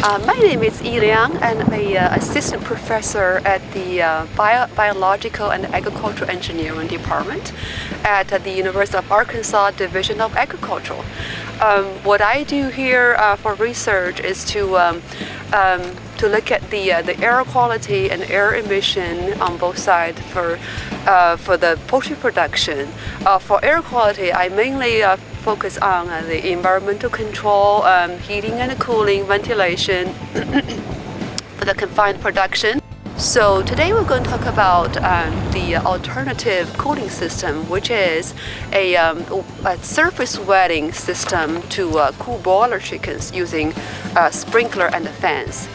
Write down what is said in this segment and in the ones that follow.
My name is Liang, and I'm an assistant professor at the Biological and Agricultural Engineering Department at the University of Arkansas Division of Agriculture. What I do here for research is to look at the air quality and air emission on both sides for the poultry production. For air quality, I mainly focus on the environmental control, heating and cooling, ventilation for the confined production. So today we're going to talk about the alternative cooling system, which is a surface wetting system to cool broiler chickens using sprinkler and fans.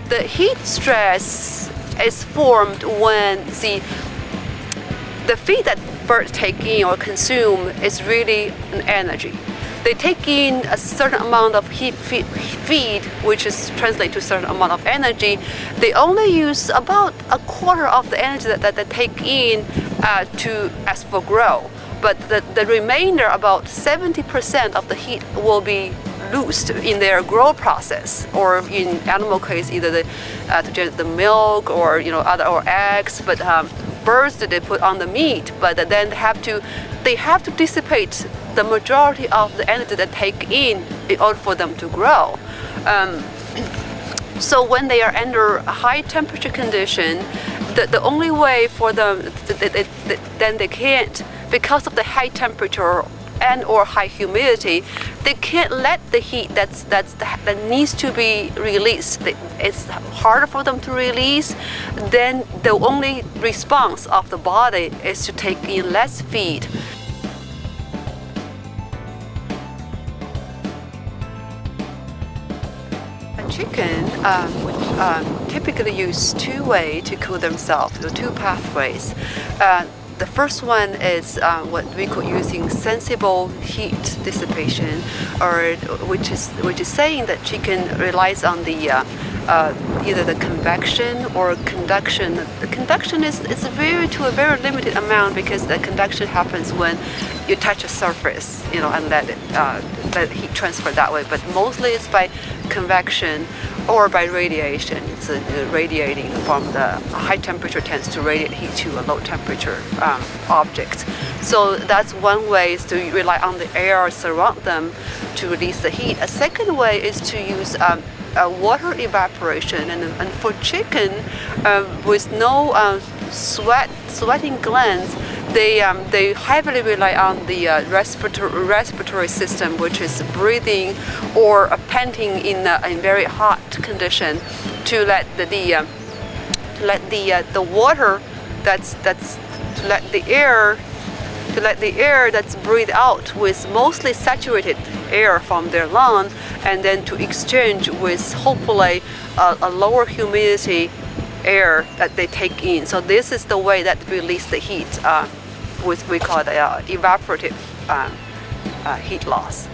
The heat stress is formed when the feed that birds take in or consume is really an energy. They take in a certain amount of feed, which is translated to a certain amount of energy. They only use about a quarter of the energy that they take in as for grow. But the remainder, about 70% of the heat, will be loosed in their growth process, or in animal case, either to generate the milk or other eggs. But birds that they put on the meat, but then they have to dissipate the majority of the energy they take in order for them to grow. So when they are under a high temperature condition, the only way for them then they can't, because of the high temperature and or high humidity, they can't let the heat that needs to be released. It's harder for them to release. Then the only response of the body is to take in less feed. A chicken typically use two ways to cool themselves, two pathways. The first one is what we call using sensible heat dissipation, or which is saying that chicken relies on the either the convection or conduction. The conduction is to a very limited amount, because the conduction happens when you touch a surface, and let heat transfer that way. But mostly it's by convection or by radiation. It's radiating from the high temperature tends to radiate heat to a low temperature object. So that's one way, is to rely on the air surround them to release the heat. A second way is to use water evaporation, and for chicken with no sweating glands, they heavily rely on the respiratory system, which is breathing or panting in very hot condition, to let the water to let the air that's breathed out with mostly saturated air from their lung, and then to exchange with hopefully a lower humidity air that they take in. So this is the way that release the heat, which we call the evaporative heat loss.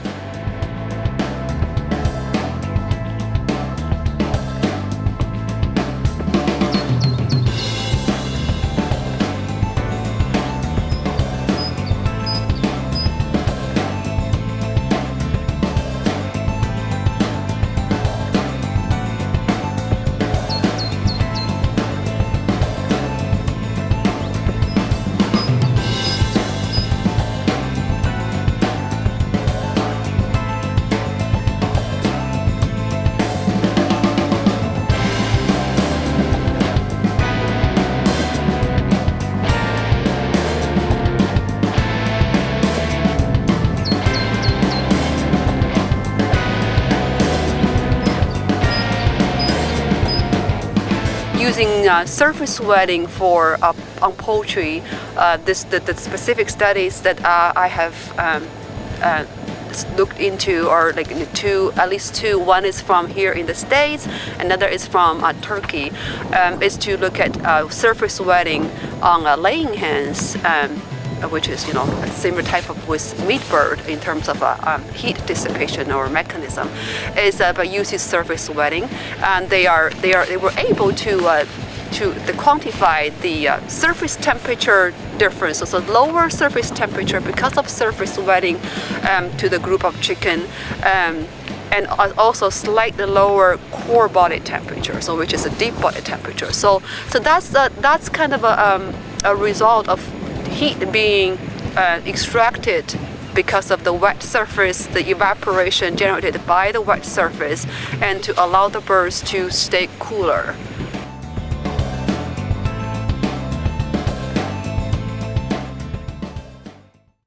Using surface wetting for on poultry, the specific studies that I have looked into are at least two. One is from here in the States, another is from Turkey. Is to look at surface wetting on laying hens, which is a similar type of with meat bird in terms of heat dissipation or mechanism, is by using surface wetting, and they were able to quantify the surface temperature difference. So lower surface temperature because of surface wetting to the group of chicken. And also slightly lower core body temperature, so which is a deep body temperature. So that's kind of a result of heat being extracted because of the wet surface, the evaporation generated by the wet surface, and to allow the birds to stay cooler.